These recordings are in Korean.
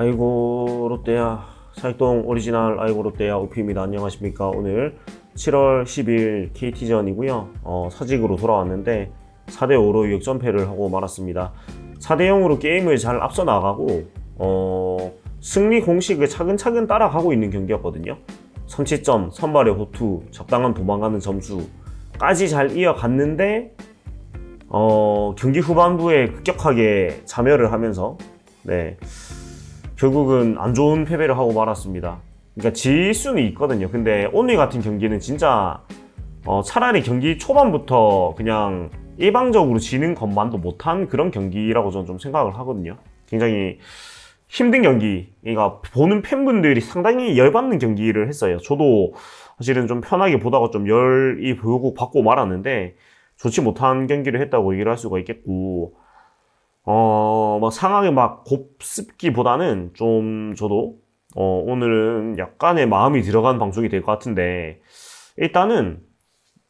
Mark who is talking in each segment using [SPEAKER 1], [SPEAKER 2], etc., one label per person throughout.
[SPEAKER 1] 아이고 롯데야 살동 오리지널 아이고 롯데야 오피입니다. 안녕하십니까. 오늘 7월 10일 KT전이고요. 사직으로 돌아왔는데 4대5로 역전패를 하고 말았습니다. 4대0으로 게임을 잘 앞서 나가고 승리 공식을 차근차근 따라가고 있는 경기였거든요. 선취점, 선발의 호투, 적당한 도망가는 점수까지 잘 이어갔는데 경기 후반부에 급격하게 자멸을 하면서 결국은 안 좋은 패배를 하고 말았습니다. 그러니까 질 수는 있거든요. 근데 오늘 같은 경기는 진짜 차라리 경기 초반부터 그냥 일방적으로 지는 것만도 못한 그런 경기라고 저는 좀 생각을 하거든요. 굉장히 힘든 경기, 그러니까 보는 팬분들이 상당히 열받는 경기를 했어요. 저도 사실은 좀 편하게 보다가 좀 열이 보고 받고 말았는데 좋지 못한 경기를 했다고 얘기를 할 수가 있겠고, 막 상황이 막 곱습기보다는 좀 저도 오늘은 약간의 마음이 들어간 방송이 될 것 같은데, 일단은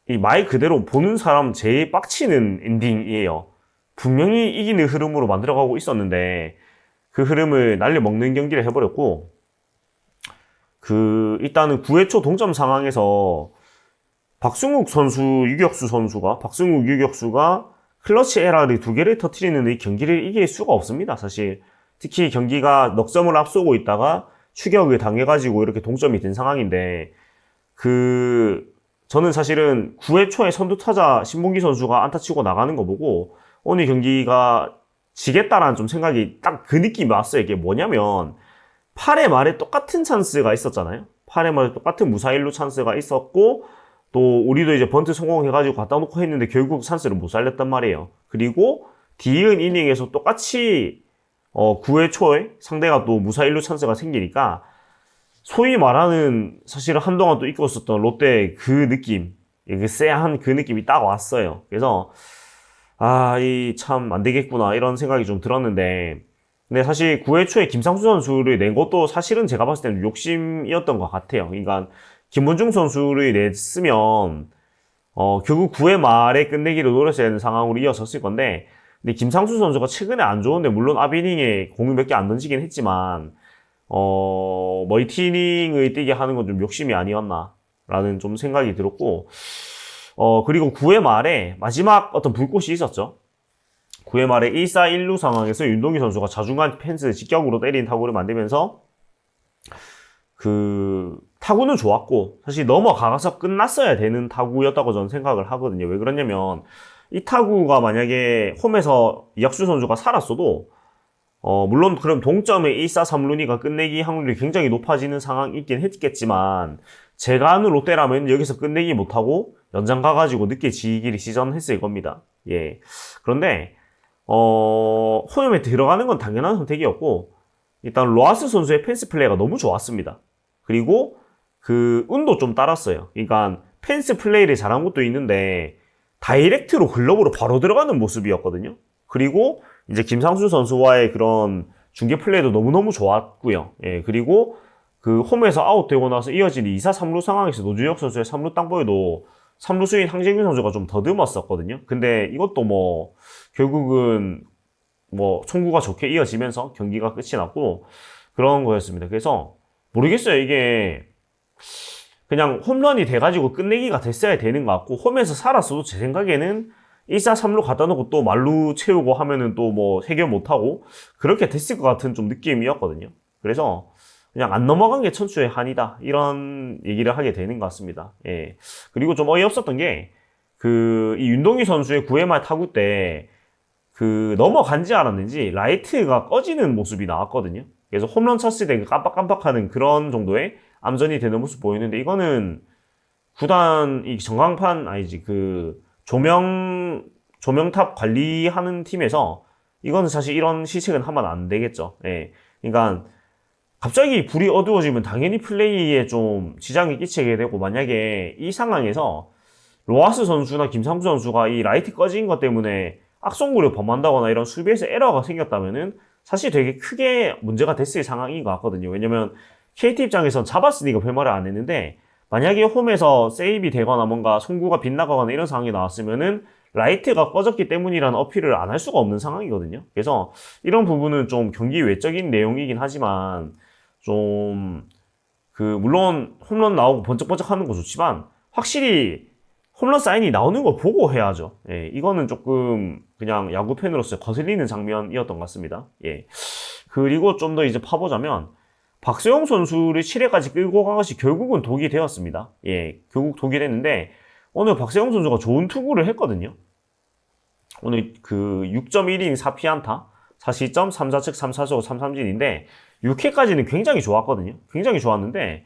[SPEAKER 1] 이 말 그대로 보는 사람 제일 빡치는 엔딩이에요. 분명히 이기는 흐름으로 만들어가고 있었는데 그 흐름을 날려먹는 경기를 해버렸고, 일단은 9회 초 동점 상황에서 박승욱 유격수가 클러치 에러를 2개를 터뜨리는 이 경기를 이길 수가 없습니다, 사실. 특히 경기가 넉점을 앞서고 있다가 추격을 당해가지고 이렇게 동점이 된 상황인데, 저는 사실은 9회 초에 선두타자 신봉기 선수가 안타 치고 나가는 거 보고 오늘 경기가 지겠다라는 좀 생각이 딱 그 느낌이 왔어요. 이게 뭐냐면 8회 말에 똑같은 찬스가 있었잖아요. 8회 말에 똑같은 무사일루 찬스가 있었고, 또 우리도 이제 번트 성공해가지고 갖다 놓고 했는데 결국 찬스를 못 살렸단 말이에요. 그리고 뒤이은 이닝에서 똑같이 9회 초에 상대가 또 무사일루 찬스가 생기니까 소위 말하는 사실은 한동안 또 잊고 있었던 롯데의 그 느낌, 그 쎄한 그 느낌이 딱 왔어요. 그래서 이 참 안 되겠구나 이런 생각이 좀 들었는데, 근데 사실 9회 초에 김상수 선수를 낸 것도 사실은 제가 봤을 때는 욕심이었던 것 같아요. 그러니까 김문중 선수를 냈으면 결국 9회 말에 끝내기를 노렸어야 되는 상황으로 이어졌을 건데, 근데 김상수 선수가 최근에 안 좋은데, 물론 앞이닝에 공을 몇 개 안 던지긴 했지만 멀티이닝을 뛰게 하는 건 좀 욕심이 아니었나 라는 좀 생각이 들었고, 그리고 9회 말에 마지막 어떤 불꽃이 있었죠. 9회 말에 1사 1루 상황에서 윤동희 선수가 좌중간 펜스 직격으로 때린 타구를 만들면서 타구는 좋았고 사실 넘어가서 끝났어야 되는 타구였다고 저는 생각을 하거든요. 왜 그러냐면 이 타구가 만약에 홈에서 이학수 선수가 살았어도 물론 그럼 동점에 1사 3루니까 끝내기 확률이 굉장히 높아지는 상황이 있긴 했겠지만, 제가 아는 롯데라면 여기서 끝내기 못하고 연장 가가지고 늦게 지기를 시전했을 겁니다. 예. 그런데 홈에 들어가는 건 당연한 선택이었고, 일단 로하스 선수의 펜스 플레이가 너무 좋았습니다. 그리고 운도 좀 따랐어요. 그러니까 펜스 플레이를 잘한 것도 있는데 다이렉트로 글러브로 바로 들어가는 모습이었거든요. 그리고 이제 김상수 선수와의 그런 중계 플레이도 너무너무 좋았고요. 예, 그리고 홈에서 아웃되고 나서 이어진 2사 3루 상황에서 노준혁 선수의 3루 땅볼도 3루 수인 황재균 선수가 좀 더듬었었거든요. 근데 이것도 결국은 총구가 좋게 이어지면서 경기가 끝이 났고 그런 거였습니다. 그래서 모르겠어요. 이게 그냥 홈런이 돼가지고 끝내기가 됐어야 되는 것 같고, 홈에서 살았어도 제 생각에는 1사 3루 갖다 놓고 또 말루 채우고 하면은 또 해결 못하고 그렇게 됐을 것 같은 좀 느낌이었거든요. 그래서 그냥 안 넘어간 게 천추의 한이다 이런 얘기를 하게 되는 것 같습니다. 예. 그리고 좀 어이없었던 게 이 윤동희 선수의 9회 말 타구 때 넘어간지 알았는지 라이트가 꺼지는 모습이 나왔거든요. 그래서 홈런 쳤을 때 깜빡깜빡하는 그런 정도의 암전이 되는 모습 보이는데, 이거는 구단 전광판 아니지 조명탑 관리하는 팀에서 이거는 사실 이런 시책은 하면 안 되겠죠. 예. 그러니까 갑자기 불이 어두워지면 당연히 플레이에 좀 지장이 끼치게 되고, 만약에 이 상황에서 로하스 선수나 김상수 선수가 이 라이트 꺼진 것 때문에 악송구를 범한다거나 이런 수비에서 에러가 생겼다면은 사실 되게 크게 문제가 됐을 상황인 것 같거든요. 왜냐면 KT 입장에선 잡았으니까 별말을 안 했는데, 만약에 홈에서 세이브이 되거나 뭔가 송구가 빗나가거나 이런 상황이 나왔으면은 라이트가 꺼졌기 때문이라는 어필을 안 할 수가 없는 상황이거든요. 그래서 이런 부분은 좀 경기 외적인 내용이긴 하지만 좀 물론 홈런 나오고 번쩍번쩍 하는 거 좋지만 확실히 홈런 사인이 나오는 걸 보고 해야죠. 예, 이거는 조금 그냥 야구 팬으로서 거슬리는 장면이었던 것 같습니다. 예. 그리고 좀 더 이제 파보자면 박세웅 선수를 7회까지 끌고 간 것이 결국은 독이 되었습니다. 예, 결국 독이 됐는데 오늘 박세웅 선수가 좋은 투구를 했거든요. 오늘 6.1이닝 4피안타, 4시점, 3자책, 3사적, 3삼진인데 6회까지는 굉장히 좋았거든요. 굉장히 좋았는데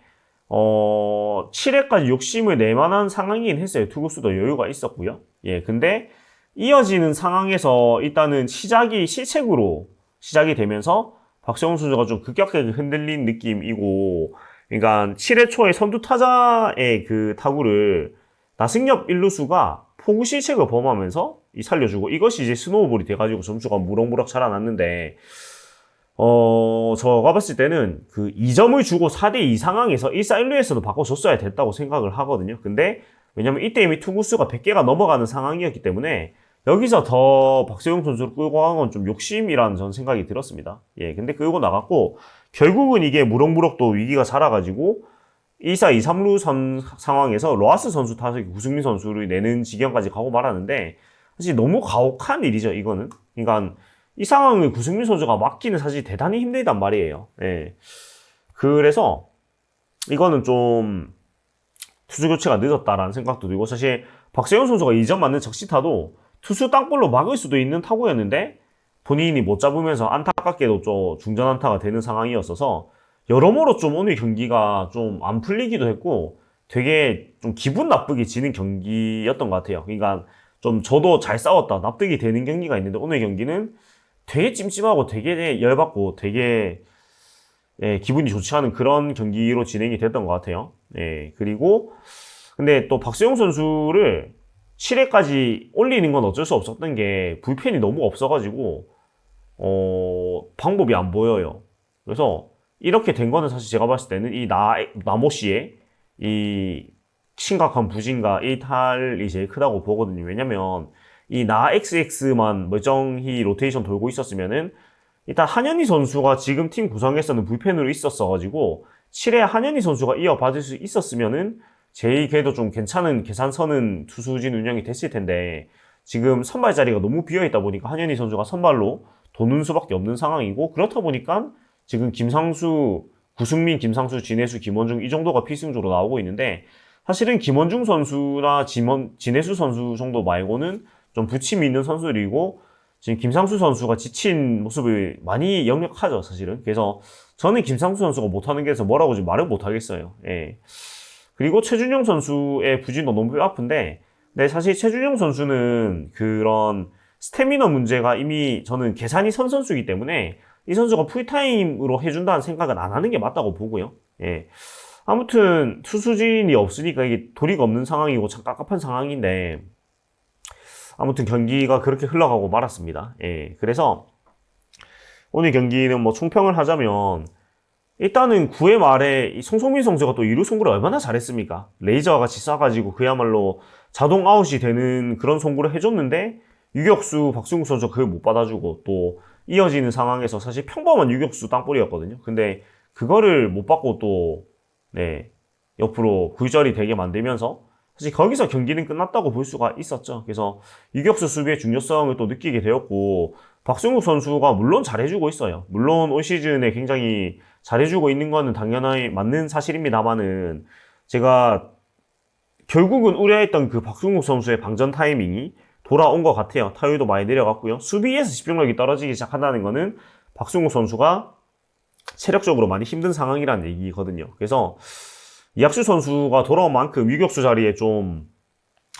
[SPEAKER 1] 7회까지 욕심을 낼 만한 상황이긴 했어요. 투구수도 여유가 있었고요. 예, 근데 이어지는 상황에서 일단은 시작이 실책으로 시작이 되면서 박세웅 선수가 좀 급격하게 흔들린 느낌이고, 그러니까 7회 초에 선두 타자의 그 타구를 나승엽 1루수가 포구 실책을 범하면서 살려주고, 이것이 이제 스노우볼이 돼가지고 점수가 무럭무럭 자라났는데, 제가 봤을 때는 2점을 주고 4대2 상황에서 1사 1루에서도 바꿔줬어야 됐다고 생각을 하거든요. 근데 왜냐면 이때 이미 투구수가 100개가 넘어가는 상황이었기 때문에 여기서 더 박세웅 선수를 끌고 간 건 좀 욕심이라는 전 생각이 들었습니다. 예, 근데 끌고 나갔고 결국은 이게 무럭무럭 또 위기가 자라가지고 1사 2, 3루 상황에서 로하스 선수 타석이 구승민 선수를 내는 지경까지 가고 말았는데 사실 너무 가혹한 일이죠, 이거는. 그러니까 이 상황을 구승민 선수가 막기는 사실 대단히 힘들단 말이에요. 예. 그래서 이거는 좀 투수 교체가 늦었다라는 생각도 들고, 사실 박세웅 선수가 2점 맞는 적시타도 투수 땅볼로 막을 수도 있는 타구였는데 본인이 못 잡으면서 안타깝게도 좀 중전 안타가 되는 상황이었어서 여러모로 좀 오늘 경기가 좀 안 풀리기도 했고 되게 좀 기분 나쁘게 지는 경기였던 것 같아요. 그러니까 좀 저도 잘 싸웠다, 납득이 되는 경기가 있는데 오늘 경기는 되게 찜찜하고 되게 열받고 되게 기분이 좋지 않은 그런 경기로 진행이 됐던 것 같아요. 그리고 근데 또 박세웅 선수를 7회까지 올리는 건 어쩔 수 없었던 게 불펜이 너무 없어가지고 방법이 안 보여요. 그래서 이렇게 된 거는 사실 제가 봤을 때는 이 나모 씨의 이 심각한 부진과 일탈이 제일 크다고 보거든요. 왜냐면 이 XX만 멀쩡히 로테이션 돌고 있었으면은 일단 한현희 선수가 지금 팀 구성에서는 불펜으로 있었어가지고 7회 한현희 선수가 이어받을 수 있었으면은 제일 그래도 좀 괜찮은 계산 서는 투수진 운영이 됐을 텐데 지금 선발 자리가 너무 비어있다 보니까 한현희 선수가 선발로 도는 수밖에 없는 상황이고, 그렇다 보니까 지금 김상수, 구승민, 김상수, 진해수, 김원중 이 정도가 필승조로 나오고 있는데 사실은 김원중 선수나 진해수 선수 정도 말고는 좀 부침이 있는 선수들이고 지금 김상수 선수가 지친 모습을 많이 역력하죠, 사실은. 그래서 저는 김상수 선수가 못하는 게 해서 뭐라고 지금 말을 못하겠어요. 예. 그리고 최준용 선수의 부진도 너무 뼈 아픈데, 근데 사실 최준용 선수는 그런 스태미너 문제가 이미 저는 계산이 선 선수이기 때문에 이 선수가 풀타임으로 해준다는 생각은 안 하는 게 맞다고 보고요. 예. 아무튼 투수진이 없으니까 이게 도리가 없는 상황이고 참 깝깝한 상황인데 아무튼 경기가 그렇게 흘러가고 말았습니다. 예. 그래서 오늘 경기는 뭐 총평을 하자면 일단은 9회 말에 이 송성민 선수가 또 2루 송구를 얼마나 잘했습니까? 레이저와 같이 쏴가지고 그야말로 자동 아웃이 되는 그런 송구를 해줬는데 유격수 박승욱 선수가 그걸 못 받아주고 또 이어지는 상황에서 사실 평범한 유격수 땅볼이었거든요. 근데 그거를 못 받고 또 옆으로 굴절이 되게 만들면서 사실 거기서 경기는 끝났다고 볼 수가 있었죠. 그래서 유격수 수비의 중요성을 또 느끼게 되었고, 박승욱 선수가 물론 잘해주고 있어요. 물론 올 시즌에 굉장히 잘해주고 있는 거는 당연히 맞는 사실입니다만은 제가 결국은 우려했던 그 박승욱 선수의 방전 타이밍이 돌아온 것 같아요. 타율도 많이 내려갔고요. 수비에서 집중력이 떨어지기 시작한다는 거는 박승욱 선수가 체력적으로 많이 힘든 상황이라는 얘기거든요. 그래서 이학수 선수가 돌아온 만큼 유격수 자리에 좀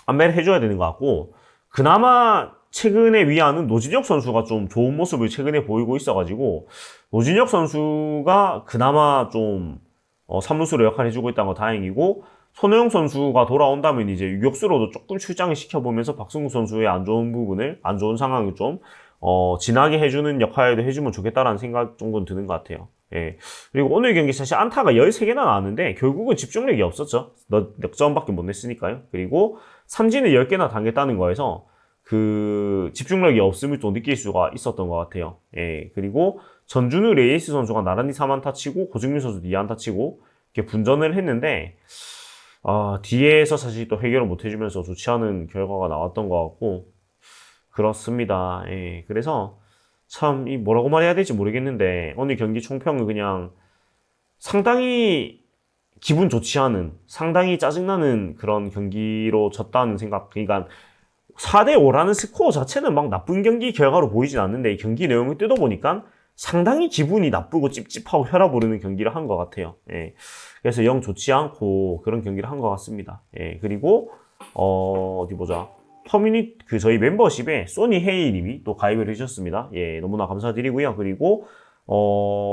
[SPEAKER 1] 안배를 해줘야 되는 것 같고, 그나마 최근에 위안은 노진혁 선수가 좀 좋은 모습을 최근에 보이고 있어가지고 노진혁 선수가 그나마 좀 3루수로 역할을 해주고 있다는 거 다행이고, 손호영 선수가 돌아온다면 이제 유격수로도 조금 출장을 시켜보면서 박승욱 선수의 안 좋은 상황을 좀 진하게 해주는 역할도 해주면 좋겠다라는 생각 정도는 드는 것 같아요. 예. 그리고 오늘 경기 사실 안타가 13개나 나왔는데 결국은 집중력이 없었죠. 넉점밖에 못 냈으니까요. 그리고 삼진을 10개나 당했다는 거에서 그 집중력이 없음을 또 느낄 수가 있었던 것 같아요. 예, 그리고 전준우 레이스 선수가 나란히 3안타 치고 고승민 선수 2안타 치고 이렇게 분전을 했는데 뒤에서 사실 또 해결을 못 해주면서 좋지 않은 결과가 나왔던 것 같고 그렇습니다. 예, 그래서 참 이 뭐라고 말해야 될지 모르겠는데 오늘 경기 총평은 그냥 상당히 기분 좋지 않은 상당히 짜증나는 그런 경기로 졌다는 생각. 그러니까 4대5라는 스코어 자체는 막 나쁜 경기 결과로 보이진 않는데 이 경기 내용을 뜯어보니까 상당히 기분이 나쁘고 찝찝하고 혈압 오르는 경기를 한 것 같아요. 예. 그래서 영 좋지 않고 그런 경기를 한 것 같습니다. 예. 그리고 어디 보자. 저희 멤버십에 소니 헤이 님이 또 가입을 해주셨습니다. 예, 너무나 감사드리고요. 그리고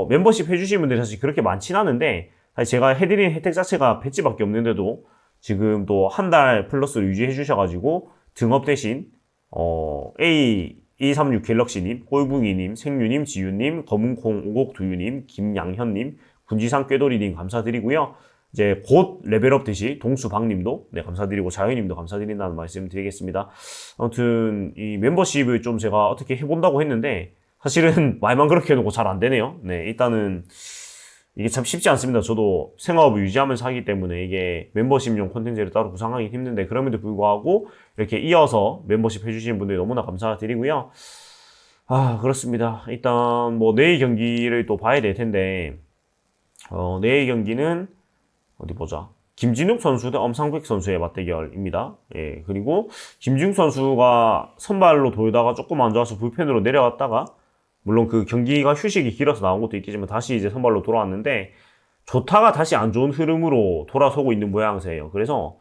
[SPEAKER 1] 멤버십 해주신 분들이 사실 그렇게 많진 않은데 사실 제가 해드린 혜택 자체가 배지밖에 없는데도 지금 또 한 달 플러스를 유지해 주셔가지고 등업 대신 A236 갤럭시님, 꼴붕이님, 생유님, 지유님, 검은콩 오곡두유님, 김양현님, 군지상 꾀돌이님 감사드리고요. 이제 곧 레벨업 되시 동수박님도 네 감사드리고 자유님도 감사드린다는 말씀 드리겠습니다. 아무튼 이 멤버십을 좀 제가 어떻게 해본다고 했는데 사실은 말만 그렇게 해놓고 잘 안 되네요. 네 일단은 이게 참 쉽지 않습니다. 저도 생업을 유지하면서 하기 때문에 이게 멤버십용 콘텐츠를 따로 구상하기 힘든데 그럼에도 불구하고 이렇게 이어서 멤버십 해주시는 분들 너무나 감사드리고요. 그렇습니다. 일단 뭐 내일 경기를 또 봐야 될 텐데 내일 경기는 어디 보자. 김진욱 선수 대 엄상백 선수의 맞대결입니다. 예, 그리고 김진욱 선수가 선발로 돌다가 조금 안 좋아서 불펜으로 내려갔다가 물론 그 경기가 휴식이 길어서 나온 것도 있겠지만 다시 이제 선발로 돌아왔는데 좋다가 다시 안 좋은 흐름으로 돌아서고 있는 모양새예요. 그래서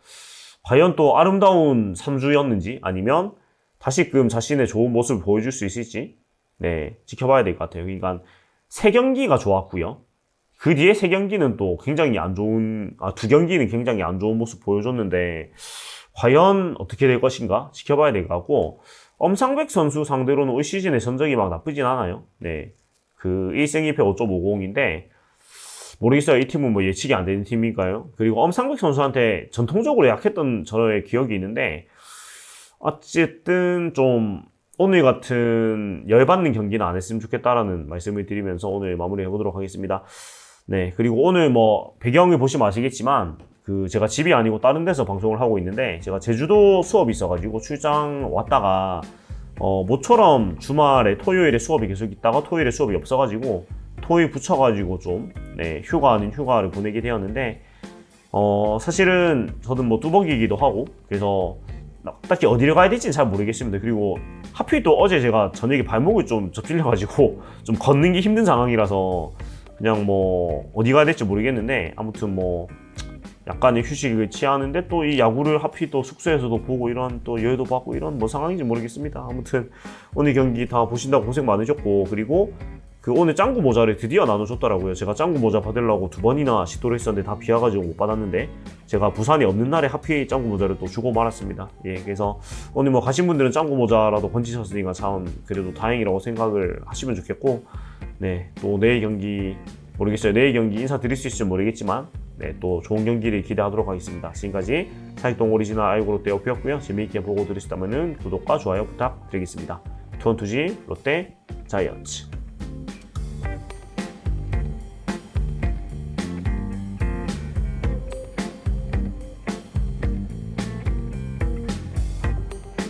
[SPEAKER 1] 과연 또 아름다운 3주였는지 아니면 다시금 자신의 좋은 모습을 보여줄 수 있을지 네 지켜봐야 될 것 같아요. 그러니까 3경기가 좋았고요. 그 뒤에 3경기는 또 굉장히 안 좋은 2경기는 굉장히 안 좋은 모습 보여줬는데 과연 어떻게 될 것인가 지켜봐야 될 것 같고 엄상백 선수 상대로는 올 시즌에 전적이 막 나쁘진 않아요. 네. 그 1승 2패 5.50인데 모르겠어요. 이 팀은 뭐 예측이 안 되는 팀일까요? 그리고 엄상백 선수한테 전통적으로 약했던 저의 기억이 있는데 어쨌든 좀 오늘 같은 열받는 경기는 안 했으면 좋겠다라는 말씀을 드리면서 오늘 마무리 해보도록 하겠습니다. 네, 그리고 오늘 뭐 배경을 보시면 아시겠지만 그 제가 집이 아니고 다른 데서 방송을 하고 있는데 제가 제주도 수업이 있어가지고 출장 왔다가 모처럼 주말에 토요일에 수업이 계속 있다가 토요일에 수업이 없어가지고 토요일 붙여가지고 좀 네, 휴가 아닌 휴가를 보내게 되었는데 사실은 저는 뭐 뚜벅이기도 하고 그래서 딱히 어디를 가야 될지는 잘 모르겠습니다. 그리고 하필 또 어제 제가 저녁에 발목을 좀 접질려가지고 좀 걷는 게 힘든 상황이라서 그냥 뭐 어디 가야 될지 모르겠는데 아무튼 뭐 약간의 휴식을 취하는데 또 이 야구를 하필 또 숙소에서도 보고 이런 또 여유도 받고 이런 뭐 상황인지 모르겠습니다. 아무튼 오늘 경기 다 보신다고 고생 많으셨고 그리고 그 오늘 짱구 모자를 드디어 나눠줬더라고요. 제가 짱구 모자 받으려고 2번이나 시도를 했었는데 다 비와가지고 못 받았는데 제가 부산에 없는 날에 하필 짱구 모자를 또 주고 말았습니다. 예, 그래서 오늘 뭐 가신 분들은 짱구 모자라도 건지셨으니까 참 그래도 다행이라고 생각을 하시면 좋겠고 네, 또 내일 경기 모르겠어요. 내일 경기 인사드릴 수 있을지 모르겠지만 네, 또 좋은 경기를 기대하도록 하겠습니다. 지금까지 사익동 오리지널 아이고 롯데 어피였고요. 재미있게 보고 들으셨다면 구독과 좋아요 부탁드리겠습니다. 투원투지 롯데 자이언츠